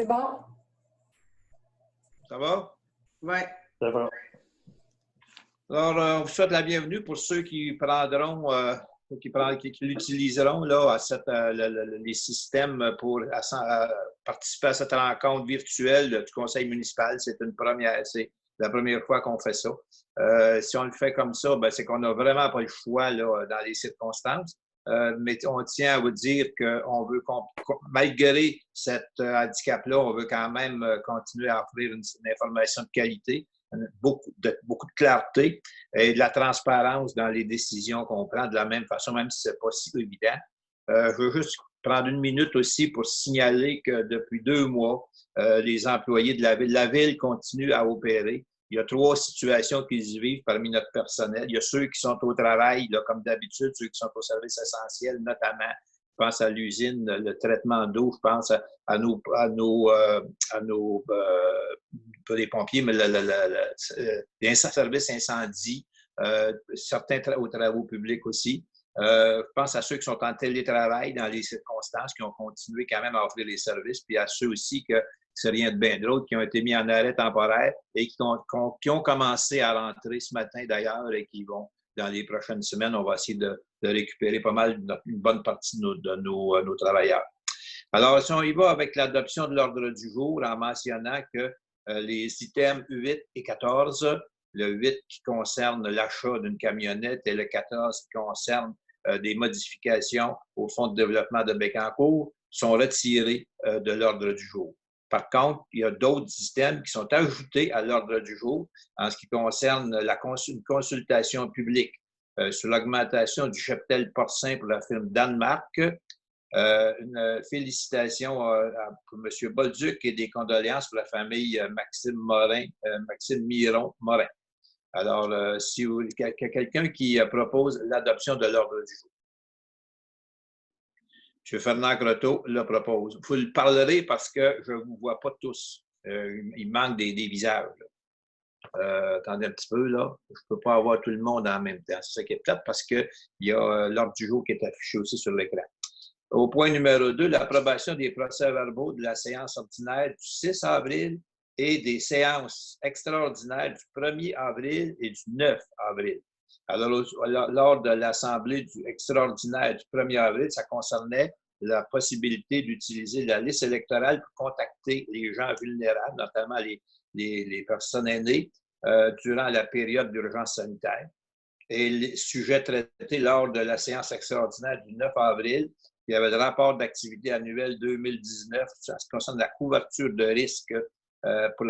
C'est bon? Ça va? Oui. Ça va. Alors, on vous souhaite la bienvenue pour ceux qui prendront, qui l'utiliseront là, les systèmes pour participer à cette rencontre virtuelle du Conseil municipal. C'est une première, c'est la première fois qu'on fait ça. Si on le fait comme ça, ben, c'est qu'on n'a vraiment pas le choix là, dans les circonstances. Mais on tient à vous dire qu'on veut, malgré cet handicap-là, on veut quand même continuer à offrir une information de qualité, beaucoup de clarté et de la transparence dans les décisions qu'on prend de la même façon, même si ce n'est pas si évident. Je veux juste prendre une minute aussi pour signaler que depuis 2 mois, les employés de la ville continuent à opérer. Il y a 3 situations qu'ils vivent parmi notre personnel. Il y a ceux qui sont au travail, là, comme d'habitude, ceux qui sont au service essentiel, notamment. Je pense à l'usine, le traitement d'eau, je pense à nos pas les pompiers, mais les services incendie, certains aux travaux publics aussi. Je pense à ceux qui sont en télétravail dans les circonstances, qui ont continué quand même à offrir les services, puis à ceux aussi que c'est rien de bien drôle, qui ont été mis en arrêt temporaire et qui ont commencé à rentrer ce matin d'ailleurs et qui vont, dans les prochaines semaines, on va essayer de récupérer pas mal, une bonne partie de nos travailleurs. Alors, si on y va avec l'adoption de l'ordre du jour en mentionnant que les items 8 et 14, le 8 qui concerne l'achat d'une camionnette et le 14 qui concerne des modifications au Fonds de développement de Bécancour, sont retirés de l'ordre du jour. Par contre, il y a d'autres items qui sont ajoutés à l'ordre du jour en ce qui concerne une consultation publique sur l'augmentation du cheptel porcin pour la firme Danemark. Une félicitation pour M. Bolduc et des condoléances pour la famille Maxime Miron-Morin. Alors, si vous quelqu'un qui propose l'adoption de l'ordre du jour. M. Fernand Croteau le propose. Vous le parlerez parce que je ne vous vois pas tous. Il manque des visages. Attendez un petit peu, là. Je ne peux pas avoir tout le monde en même temps. C'est ça qui est plate parce qu'il y a l'ordre du jour qui est affiché aussi sur l'écran. Au point numéro 2, l'approbation des procès-verbaux de la séance ordinaire du 6 avril et des séances extraordinaires du 1er avril et du 9 avril. Alors, lors de l'assemblée extraordinaire du 1er avril, ça concernait la possibilité d'utiliser la liste électorale pour contacter les gens vulnérables, notamment les personnes aînées, durant la période d'urgence sanitaire. Et les sujets traités lors de la séance extraordinaire du 9 avril, il y avait le rapport d'activité annuel 2019, ça concerne la couverture de risque pour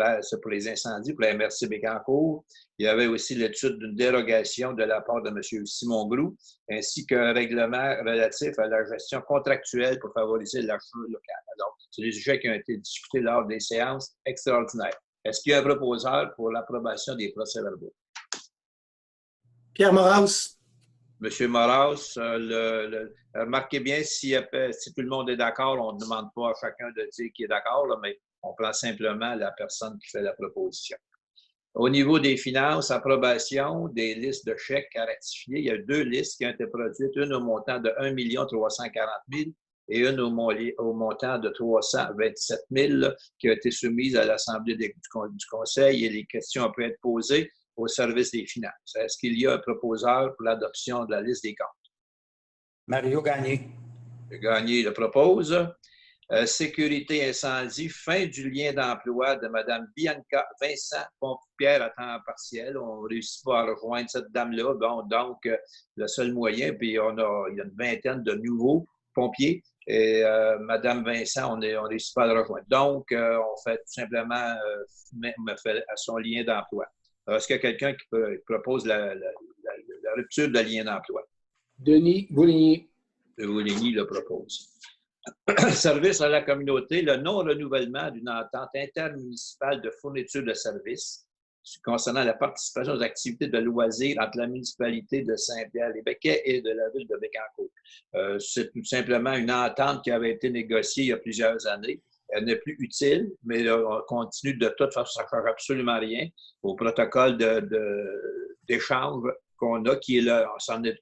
les incendies, pour la MRC Bécancour. Il y avait aussi l'étude d'une dérogation de la part de M. Simon Groux, ainsi qu'un règlement relatif à la gestion contractuelle pour favoriser l'achat local. Alors, c'est des sujets qui ont été discutés lors des séances extraordinaires. Est-ce qu'il y a un proposeur pour l'approbation des procès-verbaux? Pierre Moraus. Monsieur Moraus, remarquez bien, si tout le monde est d'accord, on ne demande pas à chacun de dire qu'il est d'accord, mais on prend simplement la personne qui fait la proposition. Au niveau des finances, approbation des listes de chèques à ratifier, il y a 2 listes qui ont été produites, une au montant de 1 340 000 et une au montant de 327 000 qui a été soumise à l'Assemblée du Conseil et les questions peuvent être posées au service des finances. Est-ce qu'il y a un proposeur pour l'adoption de la liste des comptes? Mario Gagné. Gagné le propose. Sécurité incendie, fin du lien d'emploi de Mme Bianca Vincent, pompière à temps partiel. On ne réussit pas à rejoindre cette dame-là. Bon, donc, le seul moyen, puis il y a une vingtaine de nouveaux pompiers. Et Mme Vincent, on ne réussit pas à la rejoindre. Donc, on fait tout simplement fait à son lien d'emploi. Est-ce qu'il y a quelqu'un qui propose la rupture de lien d'emploi? Denis Bouligny. Bouligny le propose. Service à la communauté, le non-renouvellement d'une entente intermunicipale de fourniture de services concernant la participation aux activités de loisirs entre la municipalité de Saint-Pierre-les-Béquets et de la ville de Bécancour. C'est tout simplement une entente qui avait été négociée il y a plusieurs années. Elle n'est plus utile, mais on continue de toute façon, ça ne change absolument rien au protocole d'échange qu'on a, qui est là.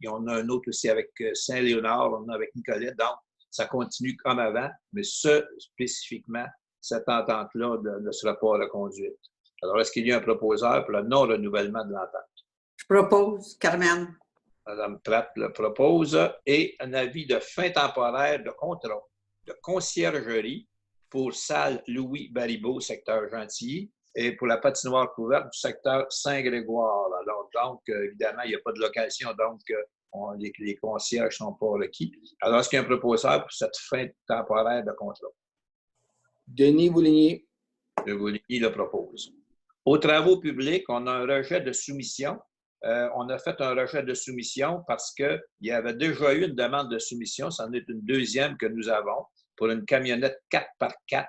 On a un autre aussi avec Saint-Léonard, on en a avec Nicolette. Donc, ça continue comme avant, mais ce, spécifiquement, cette entente-là ne sera pas reconduite. Alors, est-ce qu'il y a un proposeur pour le non-renouvellement de l'entente? Je propose, Carmen. Mme Pratt le propose, et un avis de fin temporaire de contrat de conciergerie pour salle Louis Baribeau, secteur Gentilly, et pour la patinoire couverte du secteur Saint-Grégoire. Alors, donc, évidemment, il n'y a pas de location, donc les concierges ne sont pas requis. Alors, est-ce qu'il y a un proposeur pour cette fin temporaire de contrat? Denis Bouligny. M. Bouligny le propose. Aux travaux publics, on a un rejet de soumission. On a fait un rejet de soumission parce qu'il y avait déjà eu une demande de soumission. C'en est une deuxième que nous avons pour une camionnette 4x4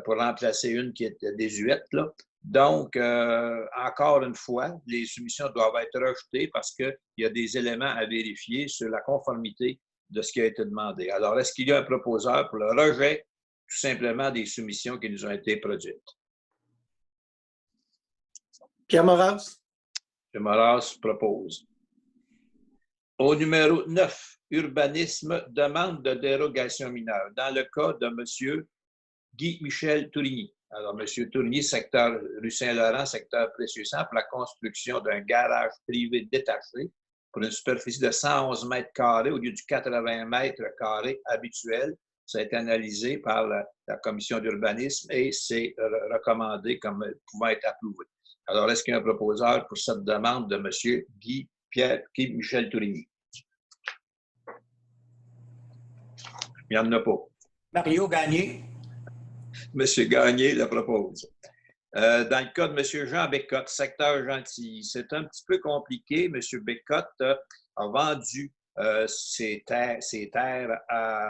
pour remplacer une qui était désuète, là. Donc, encore une fois, les soumissions doivent être rejetées parce qu'il y a des éléments à vérifier sur la conformité de ce qui a été demandé. Alors, est-ce qu'il y a un proposeur pour le rejet tout simplement des soumissions qui nous ont été produites? Pierre Moras. M. Moras propose. Au numéro 9, urbanisme, demande de dérogation mineure, dans le cas de M. Guy-Michel Tourigny. Alors, M. Tourigny, secteur rue Saint-Laurent, secteur Précieux-Sang, pour la construction d'un garage privé détaché pour une superficie de 111 mètres carrés au lieu du 80 mètres carrés habituel. Ça a été analysé par la commission d'urbanisme et c'est recommandé comme pouvant être approuvé. Alors, est-ce qu'il y a un proposeur pour cette demande de M. Guy-Michel Tourigny? Il n'y en a pas. Mario Gagné. M. Gagné le propose. Dans le cas de M. Jean Bécotte, secteur Gentilly, c'est un petit peu compliqué. M. Bécotte a vendu ses terres à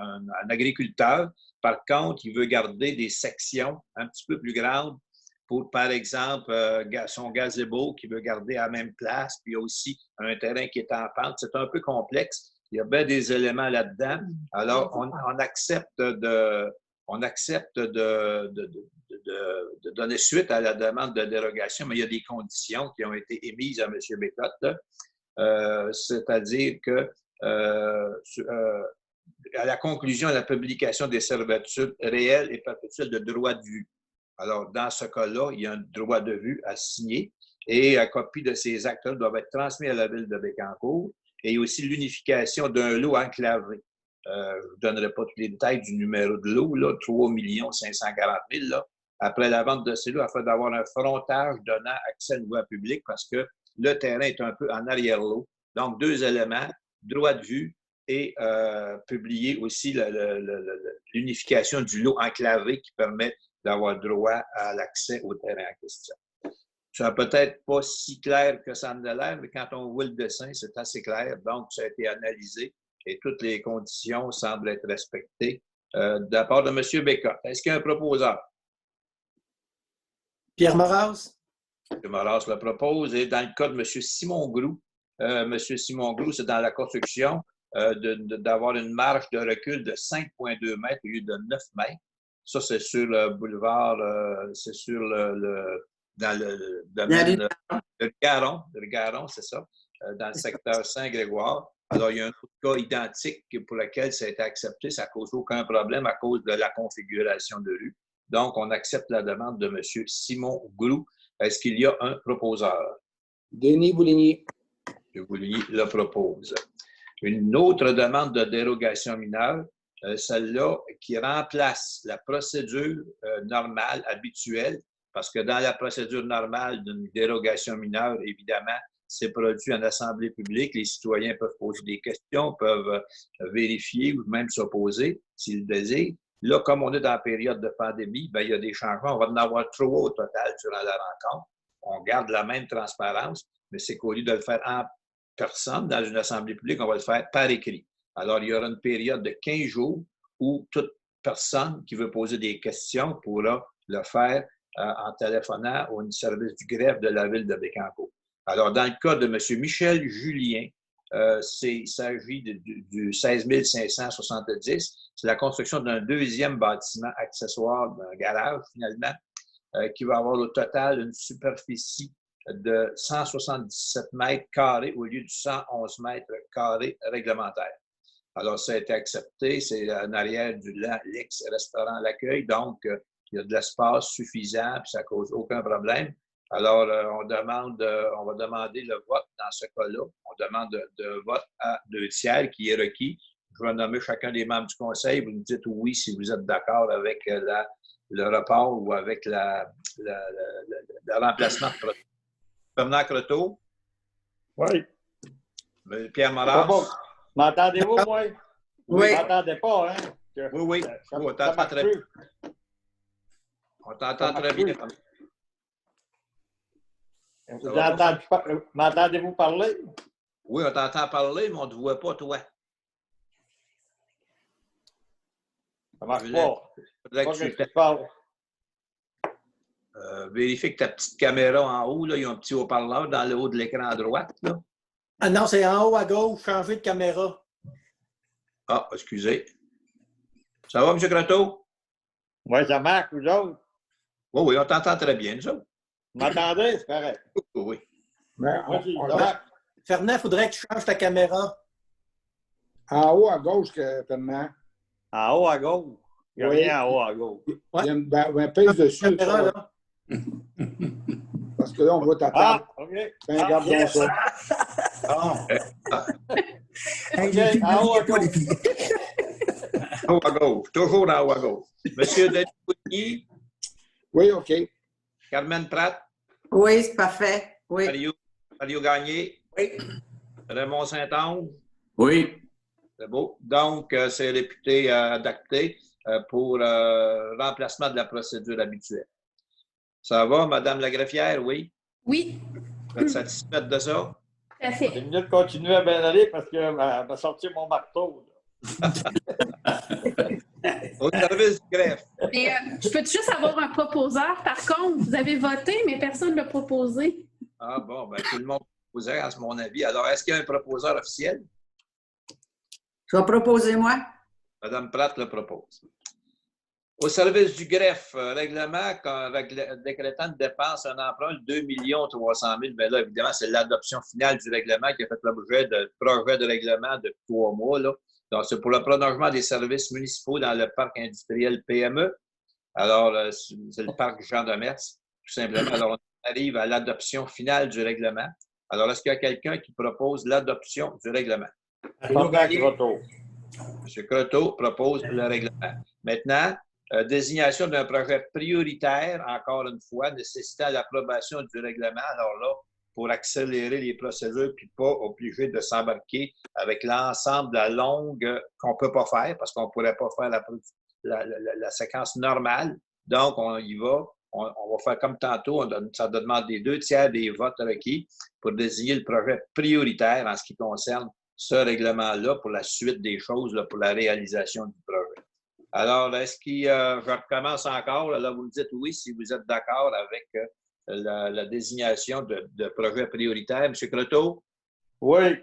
un agriculteur. Par contre, il veut garder des sections un petit peu plus grandes pour, par exemple, son gazebo qu'il veut garder à la même place. Puis il y a aussi un terrain qui est en pente. C'est un peu complexe. Il y a bien des éléments là-dedans. Alors, on accepte de donner suite à la demande de dérogation, mais il y a des conditions qui ont été émises à M. Bécotte, c'est-à-dire que à la conclusion de la publication des servitudes réelles et perpétuelles de droit de vue. Alors, dans ce cas-là, il y a un droit de vue à signer et la copie de ces actes-là doivent être transmis à la ville de Bécancour et aussi l'unification d'un lot enclavé. Je ne vous donnerai pas tous les détails du numéro de lot, là, 3 540 000. Là. Après la vente de ces lots, afin d'avoir un frontage donnant accès à une voie publique parce que le terrain est un peu en arrière-lot. Donc, deux éléments, droit de vue et publier aussi l'unification du lot enclavé qui permet d'avoir droit à l'accès au terrain en question. Ça n'est peut-être pas si clair que ça en a l'air, mais quand on voit le dessin, c'est assez clair. Donc, ça a été analysé et toutes les conditions semblent être respectées de la part de M. Bécotte. Est-ce qu'il y a un proposeur? Pierre Moras. M. Moras le propose. Et dans le cas de M. Simon Groux, c'est dans la construction d'avoir une marge de recul de 5,2 mètres au lieu de 9 mètres. Ça, c'est sur le boulevard, c'est sur dans le domaine de Garon, c'est ça, dans le secteur Saint-Grégoire. Alors, il y a un autre cas identique pour lequel ça a été accepté. Ça ne cause aucun problème à cause de la configuration de rue. Donc, on accepte la demande de M. Simon Groux. Est-ce qu'il y a un proposeur? Denis Bouligny. M. Bouligny le propose. Une autre demande de dérogation mineure, celle-là qui remplace la procédure normale, habituelle, parce que dans la procédure normale d'une dérogation mineure, évidemment, c'est produit en assemblée publique. Les citoyens peuvent poser des questions, peuvent vérifier ou même s'opposer s'ils le désirent. Là, comme on est dans la période de pandémie, bien, il y a des changements. On va en avoir 3 au total durant la rencontre. On garde la même transparence, mais c'est qu'au lieu de le faire en personne dans une assemblée publique, on va le faire par écrit. Alors, il y aura une période de 15 jours où toute personne qui veut poser des questions pourra le faire en téléphonant au service du greffe de la ville de Bécancour. Alors, dans le cas de M. Michel Julien, il s'agit du 16 570. C'est la construction d'un deuxième bâtiment accessoire, d'un garage, finalement, qui va avoir au total une superficie de 177 mètres carrés au lieu du 111 mètres carrés réglementaire. Alors, ça a été accepté. C'est en arrière du l'ex-restaurant L'Accueil. Donc, il y a de l'espace suffisant, puis ça ne cause aucun problème. Alors, on va demander le vote dans ce cas-là. On demande de vote à 2/3 qui est requis. Je vais nommer chacun des membres du conseil. Vous me dites oui si vous êtes d'accord avec le report ou avec le remplacement de Croteau. Fernand Croteau. Oui. Pierre Moras. M'entendez-vous, moi? Oui. Vous m'entendez pas, hein? Oui. On t'entend très bien. On t'entend très bien. M'entendez-vous parler? Oui, on t'entend parler, mais on ne te voit pas, toi. Ça marche pas. Faudrait Pas que que tu je parle. vérifie que ta petite caméra en haut, là, il y a un petit haut-parleur dans le haut de l'écran à droite. Là. Ah non, c'est en haut à gauche, changer de caméra. Ah, excusez. Ça va, M. Croteau? Oui, ça marche, vous autres? Oui, on t'entend très bien, nous autres. Vous m'entendez? C'est correct. Oui. Ben, Moi, ça marche. Fernand, il faudrait que tu changes ta caméra. En haut à gauche, Fernand. En haut à gauche. Il n'y a Oui. rien en haut à gauche. Il y a une pèse dessus. Caméra, là. Parce que là, on voit ta Ah, table. OK. Ben, regarde donc ça. OK, en haut à gauche. En haut à gauche. Toujours en haut à gauche. Monsieur Denis Boutigny, Oui, OK. Carmen Pratt, Oui, c'est parfait. Oui. Mario Gagné, Oui. Raymond Saint-Onge. Oui. C'est beau. Donc, c'est réputé adapté pour remplacement de la procédure habituelle. Ça va, Madame la greffière, oui? Oui, Vous êtes satisfaite de ça? tout à fait. 10 minutes, continuez à bien aller parce que va sortir mon marteau. Au service du greffe. Mais, je peux juste avoir un proposeur? Par contre, vous avez voté, mais personne ne l'a proposé. Ah bon, ben tout le monde proposait, à mon avis. Alors, est-ce qu'il y a un proposeur officiel? Je vais proposer moi. Madame Pratt le propose. Au service du greffe, règlement décrétant une dépense, un emprunt de 2 300 000. Bien là, évidemment, c'est l'adoption finale du règlement qui a fait l'objet de projet de règlement de 3 mois. Là. Donc, c'est pour le prolongement des services municipaux dans le parc industriel PME. Alors, c'est le parc Jean de Metz, tout simplement. Alors, on arrive à l'adoption finale du règlement. Alors, est-ce qu'il y a quelqu'un qui propose l'adoption du règlement? Fernand Croteau. M. Croteau propose le règlement. Maintenant, désignation d'un projet prioritaire, encore une fois, nécessitant l'approbation du règlement. Alors là, pour accélérer les procédures puis pas obligé de s'embarquer avec l'ensemble de la longue qu'on ne peut pas faire parce qu'on ne pourrait pas faire la séquence normale. Donc, on y va. On va faire comme tantôt. Ça demande des 2/3 des votes requis pour désigner le projet prioritaire en ce qui concerne ce règlement-là pour la suite des choses, là, pour la réalisation du projet. Alors, est-ce qu'il je recommence encore, là, vous me dites oui si vous êtes d'accord avec la désignation de projet prioritaire. M. Croteau? Oui.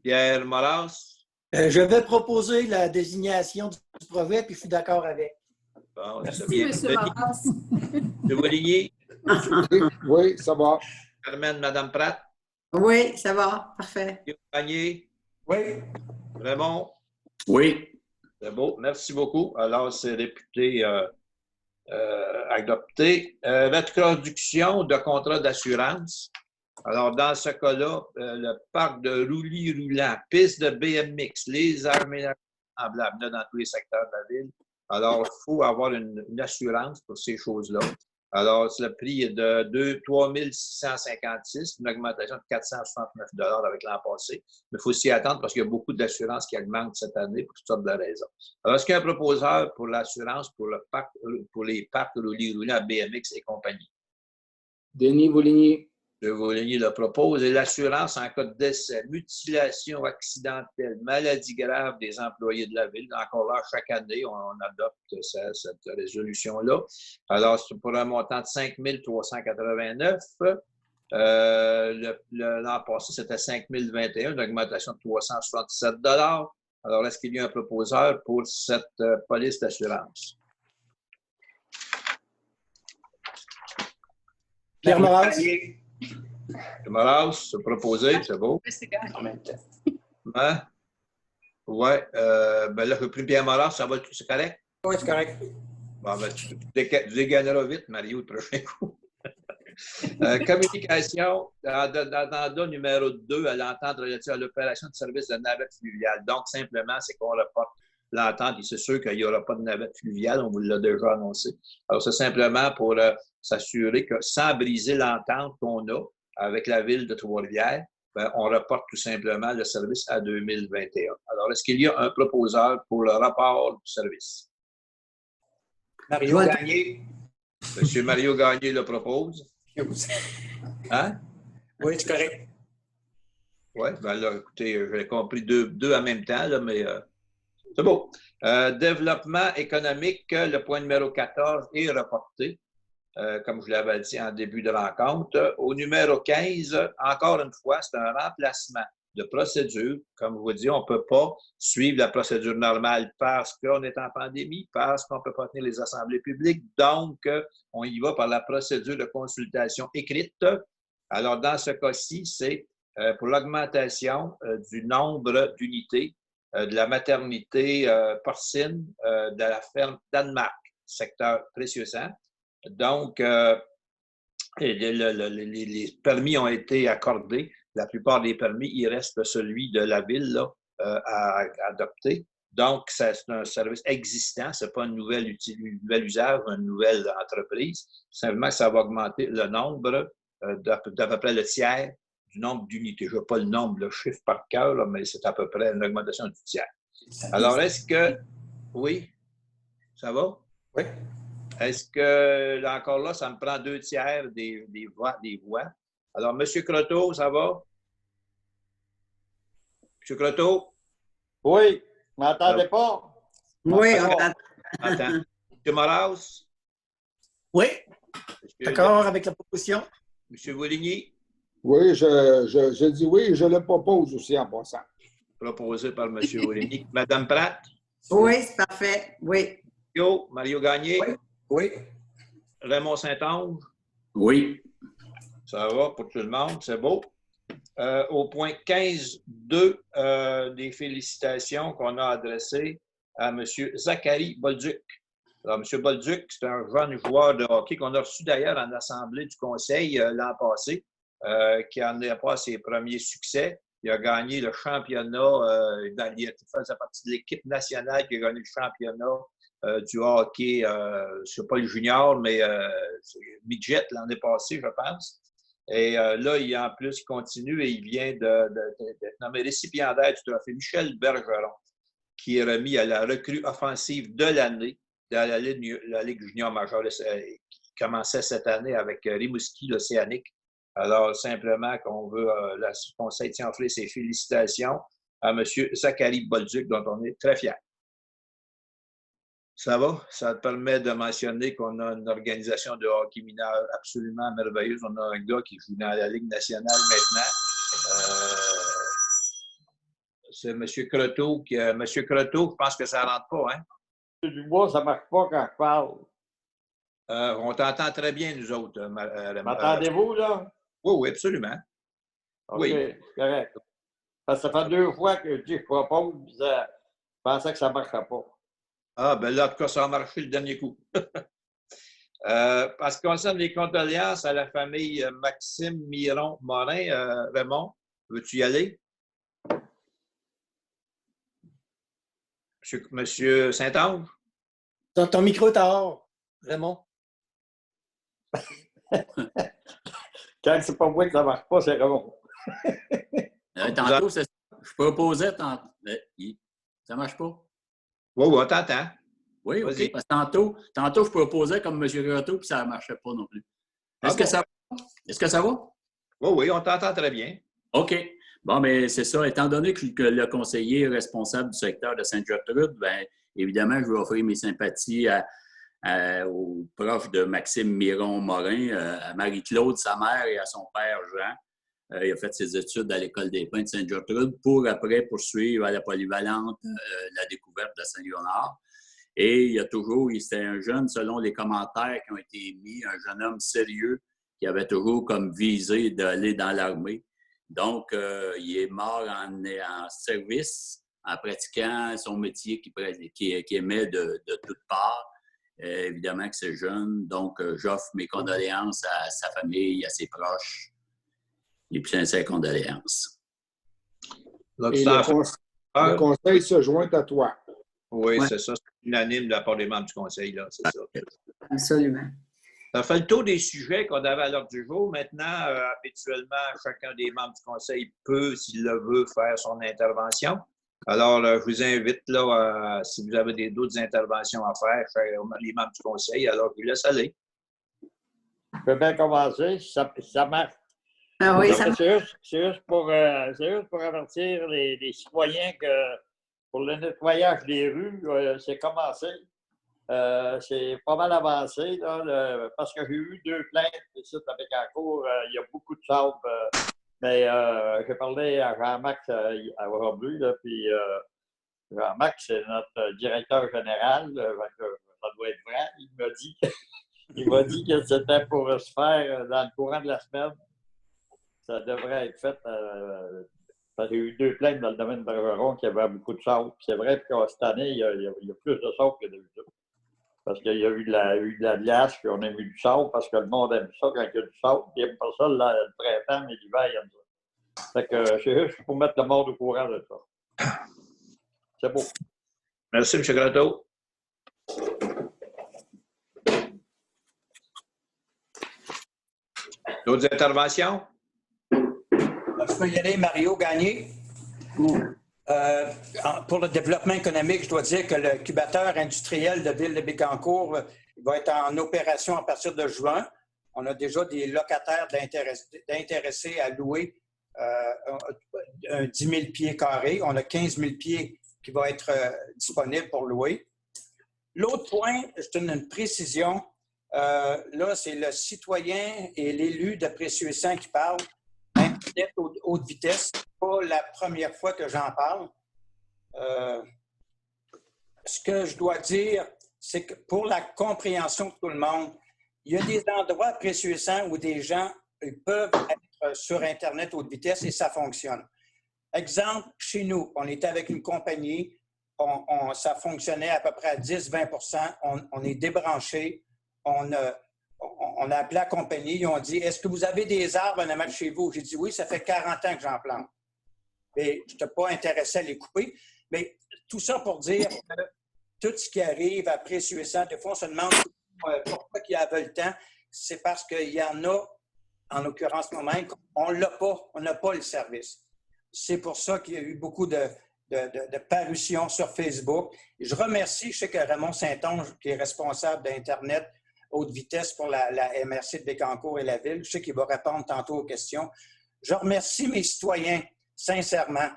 Pierre Moras? Je vais proposer la désignation du projet, puis je suis d'accord avec. Bon, Merci, bien. M. Moras. M. Bouligny? Oui, ça va. Carmen, Mme Pratt? Oui, ça va. Parfait. Panier? Oui. Raymond? Oui. C'est beau. Merci beaucoup. Alors, c'est réputé adopté. L'introduction de contrat d'assurance. Alors, dans ce cas-là, le parc de roulis-roulants, piste de BMX, les aménagements semblables dans tous les secteurs de la ville. Alors, il faut avoir une assurance pour ces choses-là. Alors, le prix est de 3 656, une augmentation de 469 $ avec l'an passé. Mais il faut s'y attendre parce qu'il y a beaucoup d'assurances qui augmentent cette année pour toutes sortes de raisons. Alors, est-ce qu'il y a un proposeur pour l'assurance pour les parcs roulis-roulants BMX et compagnie? Denis Bouligny. M. Bouligny le propose. Et l'assurance en cas de décès, mutilation accidentelle, maladie grave des employés de la ville. Encore là, chaque année, on adopte cette résolution-là. Alors, c'est pour un montant de 5 389. L'an passé, c'était 5 021, une augmentation de 367 $. Alors, est-ce qu'il y a un proposeur pour cette police d'assurance? Pierre Moras. Moras, c'est proposé, c'est beau. C'est correct. Hein? Oui. Ben là, je prie Pierre Morin, ça va, c'est correct? Oui, c'est correct. Bon, ben, tu dégagneras vite, Mario, le prochain coup. Communication, dans numéro 2, à l'entente relative à l'opération de service de navette fluviale. Donc, simplement, c'est qu'on reporte l'entente et c'est sûr qu'il n'y aura pas de navette fluviale, on vous l'a déjà annoncé. Alors, c'est simplement pour s'assurer que sans briser l'entente qu'on a avec la ville de Trois-Rivières, ben, on reporte tout simplement le service à 2021. Alors, est-ce qu'il y a un proposeur pour le report du service? Mario Gagné. Monsieur Mario Gagné le propose. Hein? Oui, c'est correct. Oui, ben là, écoutez, j'ai compris deux en même temps, là, mais c'est beau. Développement économique, le point numéro 14 est reporté, comme je l'avais dit en début de rencontre. Au numéro 15, encore une fois, c'est un remplacement de procédure. Comme je vous dis, on ne peut pas suivre la procédure normale parce qu'on est en pandémie, parce qu'on ne peut pas tenir les assemblées publiques. Donc, on y va par la procédure de consultation écrite. Alors, dans ce cas-ci, c'est pour l'augmentation du nombre d'unités de la maternité porcine de la ferme Danemark, secteur Précieux-Sang. Donc, les permis ont été accordés. La plupart des permis, il reste celui de la ville là, à adopter. Donc, c'est un service existant, ce n'est pas un nouvel usage, une nouvelle entreprise. Simplement, ça va augmenter le nombre d'à peu près le tiers du nombre d'unités. Je n'ai pas le nombre, le chiffre par cœur, là, mais c'est à peu près une augmentation du tiers. Alors, est-ce que... Oui? Ça va? Oui. Est-ce que, là, encore là, ça me prend 2/3 des voix? Alors, M. Croteau, ça va? M. Croteau? Oui. Vous m'entendez pas? Oui, Ah, on t'entend. Attends. M. Moraus? Oui, M. d'accord avec la proposition. M. Vouligny? Oui, je dis oui et je le propose aussi en passant. Proposé par M. Vouligny. Mme Pratt? Oui, c'est parfait. Oui. Mario Gagné? Oui. Oui. Raymond Saint-Onge? Oui. Ça va pour tout le monde, c'est beau. Au point 15.2, des félicitations qu'on a adressées à M. Zachary Bolduc. Alors, M. Bolduc, c'est un jeune joueur de hockey qu'on a reçu d'ailleurs en assemblée du conseil l'an passé, qui en a pas ses premiers succès. Il a gagné le championnat, il faisait partie de l'équipe nationale qui a gagné le championnat du hockey, je ne sais pas le junior, mais midget l'année passée, je pense. Et là, en plus, il continue et il vient d'être nommé récipiendaire du trophée Michel Bergeron, qui est remis à la recrue offensive de l'année dans la Ligue junior majeure qui commençait cette année avec Rimouski, l'Océanique. Alors, simplement qu'on veut, le conseil tient à offrir ses félicitations à M. Zachary Bolduc, dont on est très fiers. Ça va? Ça te permet de mentionner qu'on a une organisation de hockey mineur absolument merveilleuse. On a un gars qui joue dans la Ligue nationale maintenant. C'est M. Croteau. M. Croteau, je pense que ça ne rentre pas, hein? Du bois, ça ne marche pas quand je parle. On t'entend très bien, nous autres. M'entendez-vous, là? Oui, oui, absolument. OK, Oui. c'est correct. Parce que ça fait 2 fois que je dis que je propose, puis je pensais que ça ne marcherait pas. Ah, ben là, en tout cas, ça a marché le dernier coup. Parce que concerne les condoléances à la famille Maxime Miron-Morin, Raymond, veux-tu y aller? Monsieur Saint-Ange? Ton micro est hors, Raymond. Quand c'est pas moi que ça ne marche pas, c'est Raymond. Tantôt, je proposais, ça ne marche pas? Oui, oui, on t'entend. Oui, Vas-y. OK. Parce que tantôt, je proposais comme M. Croteau, puis ça ne marchait pas non plus. Est-ce que ça va? Est-ce que ça va? Oui, oui, on t'entend très bien. OK. Bon, mais c'est ça. Étant donné que le conseiller est responsable du secteur de Sainte-Gertrude, bien, évidemment, je vais offrir mes sympathies aux proches de Maxime Miron-Morin, à Marie-Claude, sa mère, et à son père Jean. Il a fait ses études à l'École des Pins de Sainte-Gertrude pour après poursuivre à la polyvalente la découverte de Saint-Léonard. Et c'était un jeune, selon les commentaires qui ont été émis, un jeune homme sérieux qui avait toujours comme visée d'aller dans l'armée. Donc, il est mort en service en pratiquant son métier qui émet de toutes parts. Évidemment que c'est jeune, donc j'offre mes condoléances à sa famille, à ses proches. Les plus sincères condoléances. Donc, Et c'est en le conseil se joint à toi. Oui, Ouais. c'est ça. C'est unanime de la part des membres du conseil, là, c'est ça. Absolument. Ça fait le tour des sujets qu'on avait à l'ordre du jour. Maintenant, habituellement, chacun des membres du conseil peut, s'il le veut, faire son intervention. Alors, je vous invite, là, si vous avez d'autres interventions à faire, les membres du conseil, alors je vous laisse aller. Je peux bien commencer, ça marche. Ah oui, ça C'est juste pour avertir les citoyens que pour le nettoyage des rues, c'est commencé. C'est pas mal avancé, là, parce que j'ai eu 2 plaintes ici avec en cours. Il y a beaucoup de sable. Mais j'ai parlé à Jean-Max aujourd'hui, là, puis Jean-Max, c'est notre directeur général. Ça doit être vrai. Il m'a dit que c'était pour se faire dans le courant de la semaine. Ça devrait être fait. J'ai eu 2 plaintes dans le domaine de Bergeron qui avait beaucoup de sable. C'est vrai que cette année, il y a plus de sable que d'habitude. Parce qu'il y a eu de la glace, puis on a mis du sable, parce que le monde aime ça quand il y a du sable. Il n'aime pas ça le printemps, mais l'hiver, il aime ça. Fait que c'est juste pour mettre le monde au courant de ça. C'est beau. Merci, M. Gratteau. D'autres interventions? Je peux y aller, Mario Gagné. Pour le développement économique, je dois dire que le cubateur industriel de Ville de Bécancour va être en opération à partir de juin. On a déjà des locataires d'intéressés à louer un 10 000 pieds carrés. On a 15 000 pieds qui vont être disponibles pour louer. L'autre point, je donne une précision. Là, c'est le citoyen et l'élu de Précieux-Sang qui parle. Internet haute vitesse, ce n'est pas la première fois que j'en parle. Ce que je dois dire, c'est que pour la compréhension de tout le monde, il y a des endroits à Précieux-Sang où des gens peuvent être sur Internet haute vitesse et ça fonctionne. Exemple, chez nous, on était avec une compagnie, ça fonctionnait à peu près à 10-20 %. On est débranché. On a appelé la compagnie, ils ont dit « Est-ce que vous avez des arbres à mettre chez vous? » J'ai dit « Oui, ça fait 40 ans que j'en plante. » Et je n'étais pas intéressé à les couper. Mais tout ça pour dire que tout ce qui arrive à Précieux-Sang, des fois, on se demande pourquoi il y avait le temps. C'est parce qu'il y en a, en l'occurrence moi-même, on n'a pas le service. C'est pour ça qu'il y a eu beaucoup de parutions sur Facebook. Et je remercie, je sais que Raymond Saint-Onge, qui est responsable d'Internet haute vitesse pour la MRC de Bécancour et la Ville. Je sais qu'il va répondre tantôt aux questions. Je remercie mes citoyens, sincèrement.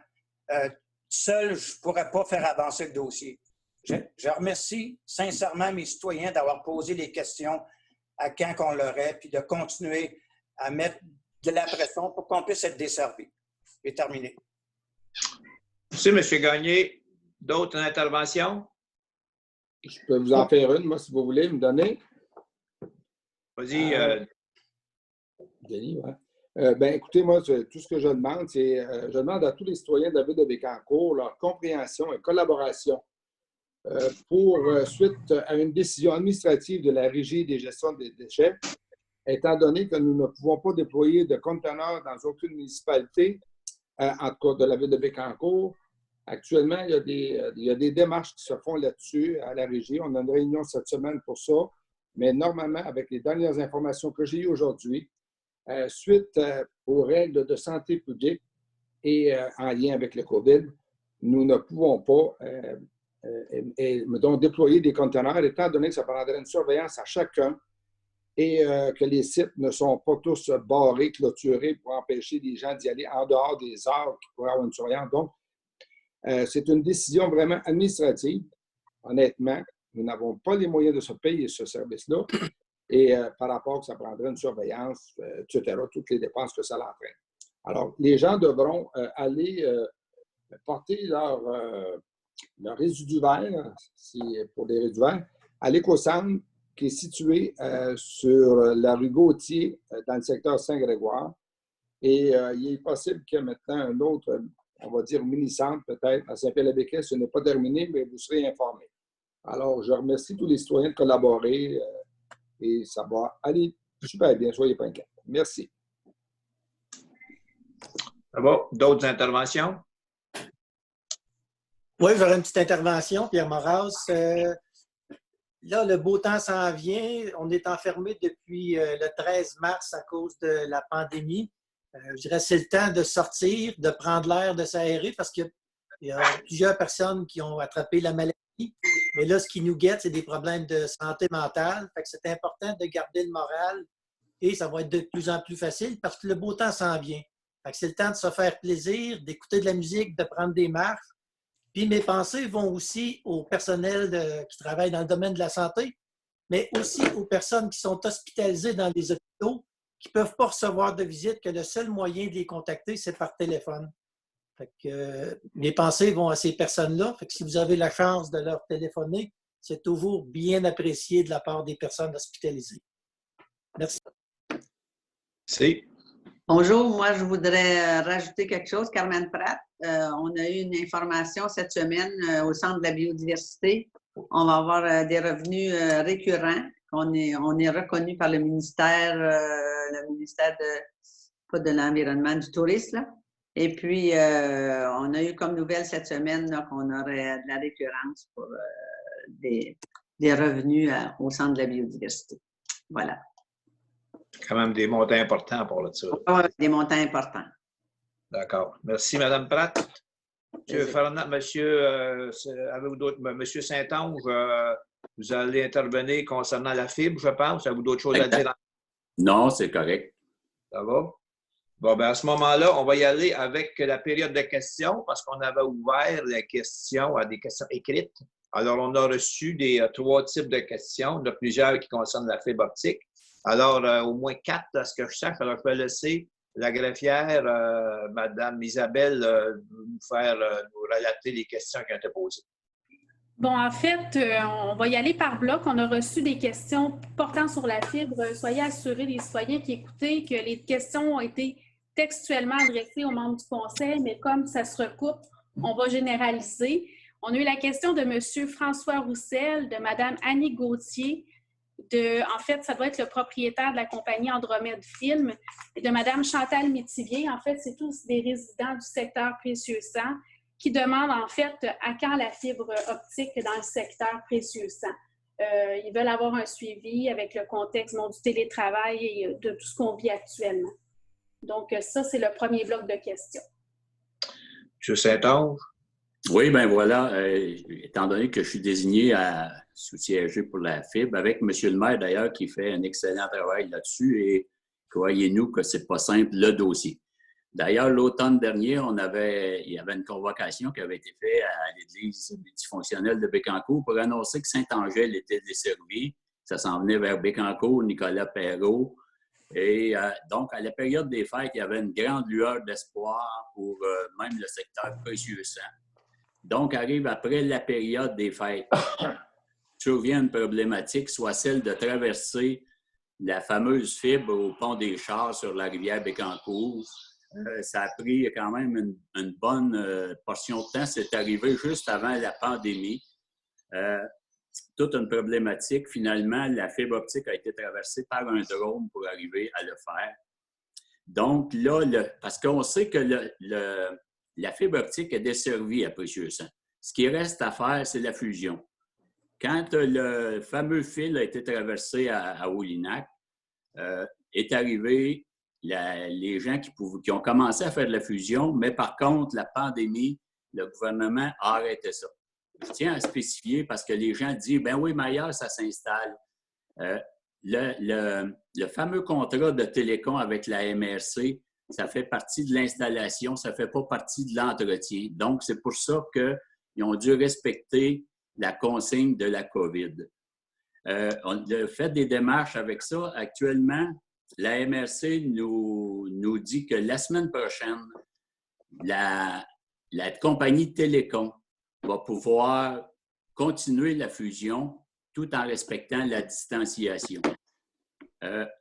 Seul, je ne pourrais pas faire avancer le dossier. Je remercie sincèrement mes citoyens d'avoir posé les questions à quand qu'on l'aurait, puis de continuer à mettre de la pression pour qu'on puisse être desservi. C'est terminé. Merci, M. Gagné. D'autres interventions? Je peux vous en faire une, moi, si vous voulez me donner. Vas-y. Denis, ouais. Ben, écoutez, moi, tout ce que je demande, c'est je demande à tous les citoyens de la Ville de Bécancour leur compréhension et collaboration pour, suite à une décision administrative de la Régie des gestions des déchets, étant donné que nous ne pouvons pas déployer de conteneurs dans aucune municipalité, en tout cas de la Ville de Bécancour. Actuellement, il y a des démarches qui se font là-dessus à la Régie. On a une réunion cette semaine pour ça. Mais normalement, avec les dernières informations que j'ai eues aujourd'hui, suite aux règles de santé publique et en lien avec le COVID, nous ne pouvons pas donc déployer des conteneurs, étant donné que ça prendrait une surveillance à chacun et que les sites ne sont pas tous barrés, clôturés pour empêcher les gens d'y aller en dehors des heures qui pourraient avoir une surveillance. Donc, c'est une décision vraiment administrative, honnêtement. Nous n'avons pas les moyens de se payer ce service-là. Et par rapport que ça prendrait une surveillance, etc., toutes les dépenses que ça l'entraîne. Alors, les gens devront aller porter leur résidu vert, pour des résidus verts, à l'éco-centre qui est situé sur la rue Gauthier, dans le secteur Saint-Grégoire. Et il est possible qu'il y ait maintenant un autre on va dire, mini-centre peut-être à Saint-Pierre-le-Béquet. Ce n'est pas terminé, mais vous serez informés. Alors, je remercie tous les citoyens de collaborer et ça va aller super bien, soyez pas inquiets. Merci. Ça va? D'autres interventions? Oui, j'aurais une petite intervention, Pierre Moras. Là, le beau temps s'en vient. On est enfermé depuis le 13 mars à cause de la pandémie. Je dirais que c'est le temps de sortir, de prendre l'air, de s'aérer parce qu'il y a plusieurs personnes qui ont attrapé la maladie. Mais là, ce qui nous guette, c'est des problèmes de santé mentale. Fait que c'est important de garder le moral et ça va être de plus en plus facile parce que le beau temps s'en vient. Fait que c'est le temps de se faire plaisir, d'écouter de la musique, de prendre des marches. Puis mes pensées vont aussi au personnel qui travaille dans le domaine de la santé, mais aussi aux personnes qui sont hospitalisées dans les hôpitaux, qui ne peuvent pas recevoir de visite, que le seul moyen de les contacter, c'est par téléphone. Fait que, mes pensées vont à ces personnes-là. Fait que si vous avez la chance de leur téléphoner, c'est toujours bien apprécié de la part des personnes hospitalisées. Merci. Si. Bonjour, moi je voudrais rajouter quelque chose. Carmen Pratt, on a eu une information cette semaine au Centre de la biodiversité. On va avoir des revenus récurrents. On est reconnu par le ministère pas de l'Environnement, du Tourisme. Là. Et puis, on a eu comme nouvelle cette semaine qu'on aurait de la récurrence pour des revenus au Centre de la biodiversité. Voilà. Quand même des montants importants pour là-dessus. Des montants importants. D'accord. Merci, Mme Pratt. Monsieur Fernand, Monsieur Saint-Onge, vous allez intervenir concernant la fibre, je pense. Avez-vous d'autres choses à dire? Non, c'est correct. Ça va? Bon, bien, à ce moment-là, on va y aller avec la période de questions parce qu'on avait ouvert les questions à des questions écrites. Alors, on a reçu 3 types de questions. Il y en a plusieurs qui concernent la fibre optique. Alors, au moins 4 à ce que je sache. Alors, je vais laisser la greffière, Mme Isabelle, nous relater les questions qui ont été posées. Bon, en fait, on va y aller par bloc. On a reçu des questions portant sur la fibre. Soyez assurés, les citoyens qui écoutaient, que les questions ont été textuellement adressées aux membres du conseil, mais comme ça se recoupe, on va généraliser. On a eu la question de M. François Roussel, de Mme Annie Gauthier, en fait, ça doit être le propriétaire de la compagnie Andromède Film, et de Mme Chantal Métivier. En fait, c'est tous des résidents du secteur Précieux-Sang qui demandent, en fait, à quand la fibre optique dans le secteur Précieux-Sang. Ils veulent avoir un suivi avec le contexte du télétravail et de tout ce qu'on vit actuellement. Donc, ça, c'est le premier bloc de questions. M. Saint-Onge? Oui, bien voilà. Étant donné que je suis désigné à sous-siéger pour la fibre, avec M. le maire d'ailleurs qui fait un excellent travail là-dessus et croyez-nous que ce n'est pas simple le dossier. D'ailleurs, l'automne dernier, il y avait une convocation qui avait été faite à l'Église multifonctionnelle de Bécancour pour annoncer que Saint-Angèle était desservie. Ça s'en venait vers Bécancour, Nicolas Perrault. Et donc, à la période des fêtes, il y avait une grande lueur d'espoir pour même le secteur Précieux-Sang. Donc, arrive après la période des fêtes, survient une problématique, soit celle de traverser la fameuse fibre au pont des Chars sur la rivière Bécancour. Ça a pris quand même une bonne portion de temps. C'est arrivé juste avant la pandémie. Toute une problématique. Finalement, la fibre optique a été traversée par un drone pour arriver à le faire. Donc là, parce qu'on sait que la fibre optique est desservie à Précieux-Sang. Ce qui reste à faire, c'est la fusion. Quand le fameux fil a été traversé à Oulinac, est arrivé les gens qui ont commencé à faire de la fusion, mais par contre, la pandémie, le gouvernement a arrêté ça. Je tiens à spécifier parce que les gens disent « ben oui, mais ailleurs, ça s'installe ». Le fameux contrat de télécom avec la MRC, ça fait partie de l'installation, ça ne fait pas partie de l'entretien. Donc, c'est pour ça qu'ils ont dû respecter la consigne de la COVID. On a fait des démarches avec ça. Actuellement, la MRC nous dit que la semaine prochaine, la compagnie Télécom va pouvoir continuer la fusion tout en respectant la distanciation.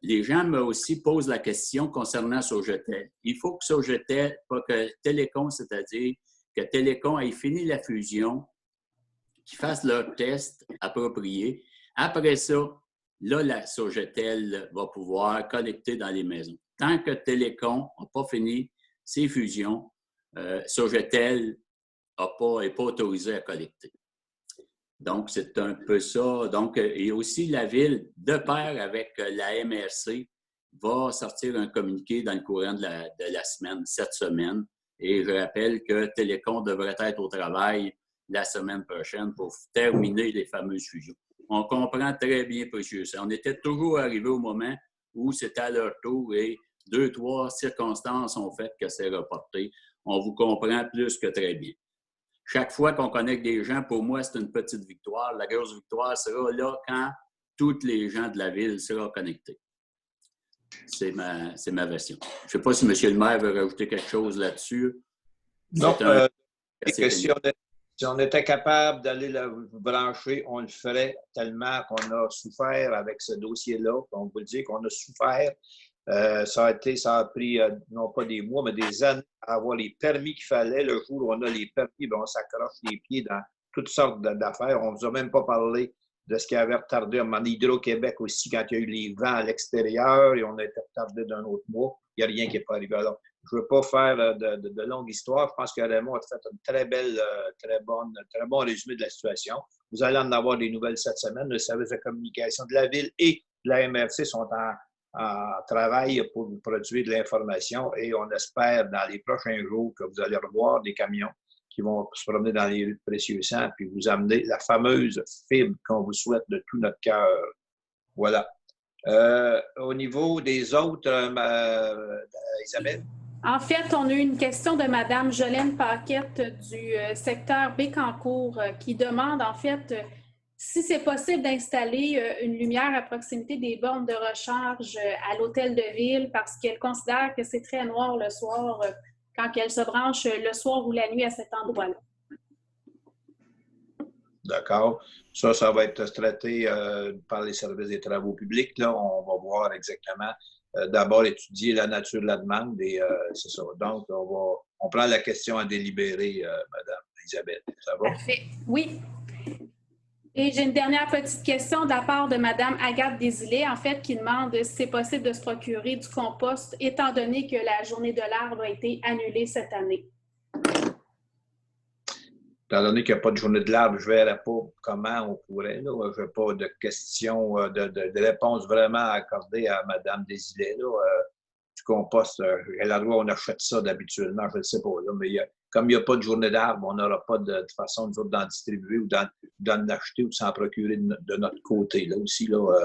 les gens me aussi posent la question concernant Sogetel. Il faut que Sogetel, pas que Télécom, c'est-à-dire que Télécom ait fini la fusion, qu'ils fassent leur test approprié. Après ça, là, la Sogetel va pouvoir connecter dans les maisons. Tant que Télécom n'a pas fini ses fusions, Sogetel n'est pas autorisé à collecter. Donc, c'est un peu ça. Donc, et aussi, la Ville, de pair avec la MRC, va sortir un communiqué dans le courant de la semaine, cette semaine. Et je rappelle que Télécom devrait être au travail la semaine prochaine pour terminer les fameuses fusions. On comprend très bien, précieux. On était toujours arrivé au moment où c'était à leur tour et 2, 3 circonstances ont fait que c'est reporté. On vous comprend plus que très bien. Chaque fois qu'on connecte des gens, pour moi, c'est une petite victoire. La grosse victoire sera là quand tous les gens de la Ville seront connectés. C'est ma version. Je ne sais pas si M. le maire veut rajouter quelque chose là-dessus. Non, si on était capable d'aller la brancher, on le ferait tellement qu'on a souffert avec ce dossier-là. On peut dire qu'on a souffert. Ça a pris, non pas des mois, mais des années à avoir les permis qu'il fallait. Le jour où on a les permis, on s'accroche les pieds dans toutes sortes d'affaires. On ne vous a même pas parlé de ce qui avait retardé en Hydro-Québec aussi, quand il y a eu les vents à l'extérieur et on a été retardé d'un autre mois. Il n'y a rien qui n'est pas arrivé. Alors, je ne veux pas faire de longue histoire. Je pense que Raymond a fait un très bon résumé de la situation. Vous allez en avoir des nouvelles cette semaine. Le service de communication de la Ville et de la MRC sont en travail pour vous produire de l'information et on espère dans les prochains jours que vous allez revoir des camions qui vont se promener dans les rues de Précieux-Sang puis vous amener la fameuse fibre qu'on vous souhaite de tout notre cœur. Voilà. Au niveau des autres, Isabelle? En fait, on a eu une question de Mme Jolène Paquette du secteur Bécancour qui demande en fait si c'est possible d'installer une lumière à proximité des bornes de recharge à l'hôtel de ville parce qu'elle considère que c'est très noir le soir quand elle se branche le soir ou la nuit à cet endroit-là. D'accord. Ça va être traité par les services des travaux publics. Là, on va voir exactement. D'abord, étudier la nature de la demande et c'est ça. Donc, on prend la question à délibérer, Mme Isabelle. Ça va? Parfait. Oui. Et j'ai une dernière petite question de la part de Mme Agathe Desilets, en fait, qui demande si c'est possible de se procurer du compost, étant donné que la journée de l'arbre a été annulée cette année. Étant donné qu'il n'y a pas de journée de l'arbre, je ne verrai pas comment on pourrait. Là. Je n'ai pas de question, de réponse vraiment accordée à Mme Desilets. Du compost, à l'endroit où on achète ça d'habituellement, je ne sais pas. Là, mais comme il n'y a pas de journée d'arbre, on n'aura pas de façon nous autres d'en distribuer ou d'en acheter ou de s'en procurer de notre côté. Là aussi, là,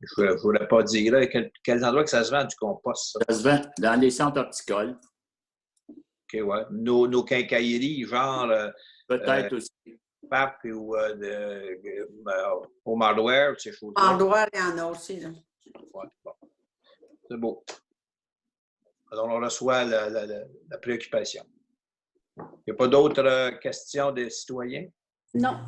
je ne voudrais pas dire. Là, quels endroits que ça se vend du compost? Ça se vend dans les centres horticoles. OK, ouais. Nos quincailleries, genre... Peut-être aussi. Parc ou au Hardware, ces choses-là. Hardware, il y en a aussi. Là. Ouais, bon. C'est beau. Alors, on reçoit la préoccupation. Il n'y a pas d'autres questions des citoyens? Non.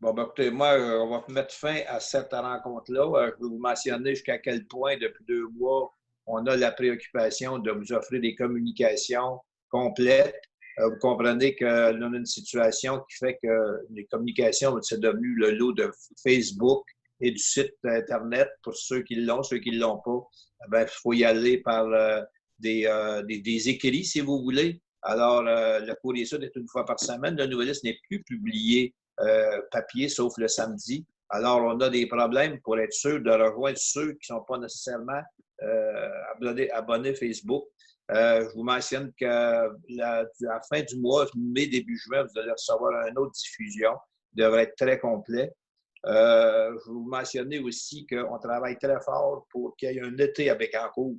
Bon, ben, écoutez, moi, on va mettre fin à cette rencontre-là. Je vais vous mentionner jusqu'à quel point, depuis 2 mois, on a la préoccupation de vous offrir des communications complètes. Vous comprenez qu'on a une situation qui fait que les communications, c'est devenu le lot de Facebook et du site Internet pour ceux qui l'ont, ceux qui ne l'ont pas. Il faut y aller par des écrits, si vous voulez. Alors, le Courrier Sud est une fois par semaine. Le Nouvelliste n'est plus publié papier, sauf le samedi. Alors, on a des problèmes pour être sûr de rejoindre ceux qui ne sont pas nécessairement abonnés Facebook. Je vous mentionne qu'à la fin du mois, mai, début juin, vous allez recevoir une autre diffusion. Il devrait être très complet. Je vais vous mentionner aussi qu'on travaille très fort pour qu'il y ait un été à Bécancour.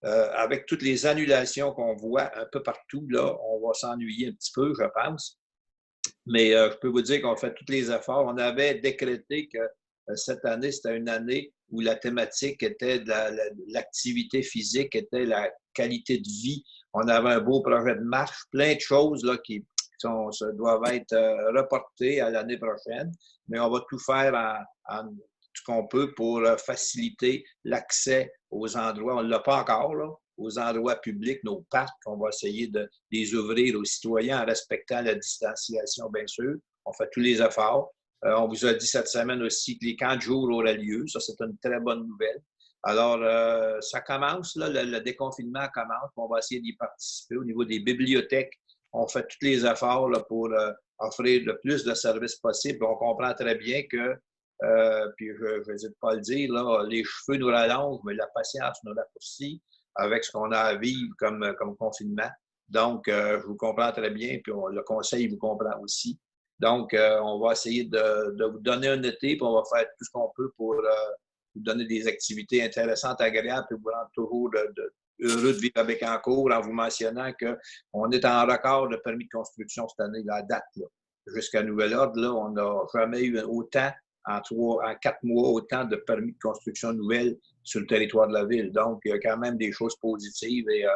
Avec toutes les annulations qu'on voit un peu partout, là, on va s'ennuyer un petit peu, je pense. Mais je peux vous dire qu'on fait tous les efforts. On avait décrété que cette année, c'était une année où la thématique était de l'activité physique, était la qualité de vie. On avait un beau projet de marche, plein de choses là, qui doivent être reportées à l'année prochaine. Mais on va tout faire ce qu'on peut pour faciliter l'accès aux endroits. On ne l'a pas encore, là, aux endroits publics, nos parcs. On va essayer de les ouvrir aux citoyens en respectant la distanciation, bien sûr. On fait tous les efforts. On vous a dit cette semaine aussi que les camps de jour auraient lieu. Ça, c'est une très bonne nouvelle. Alors, ça commence, là, le déconfinement commence. On va essayer d'y participer. Au niveau des bibliothèques, on fait tous les efforts là, pour offrir le plus de services possible. On comprend très bien que, puis je n'hésite pas à le dire, là, les cheveux nous rallongent, mais la patience nous raccourcit avec ce qu'on a à vivre comme confinement. Donc, je vous comprends très bien, puis le conseil vous comprend aussi. Donc, on va essayer de vous donner un été, puis on va faire tout ce qu'on peut pour vous donner des activités intéressantes, agréables, puis vous rendre toujours heureux de vivre à Bécancour en vous mentionnant qu'on est en record de permis de construction cette année, la date. Jusqu'à nouvel ordre, là, on n'a jamais eu autant, en 4 mois, autant de permis de construction nouvelles sur le territoire de la ville. Donc, il y a quand même des choses positives et,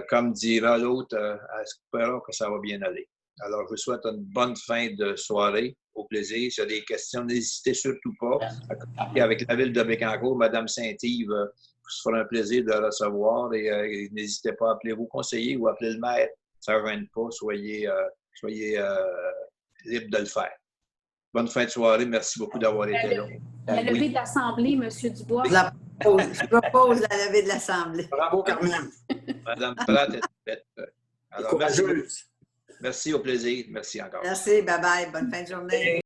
comme dira l'autre, espérons que ça va bien aller. Alors, je vous souhaite une bonne fin de soirée. Au plaisir. S'il y a des questions, n'hésitez surtout pas à communiquer avec la ville de Bécancour. Madame Saint-Yves, ce sera un plaisir de la recevoir et n'hésitez pas à appeler vos conseillers ou à appeler le maire. Ça ne gêne pas. Soyez libre de le faire. Bonne fin de soirée. Merci beaucoup d'avoir été là. La levée de l'Assemblée, M. Dubois. Je propose la levée de l'Assemblée. Bravo, Carmen. Madame Pratt est faite. Alors, courageuse. Merci, au plaisir. Merci encore. Merci, bye-bye. Bonne fin de journée.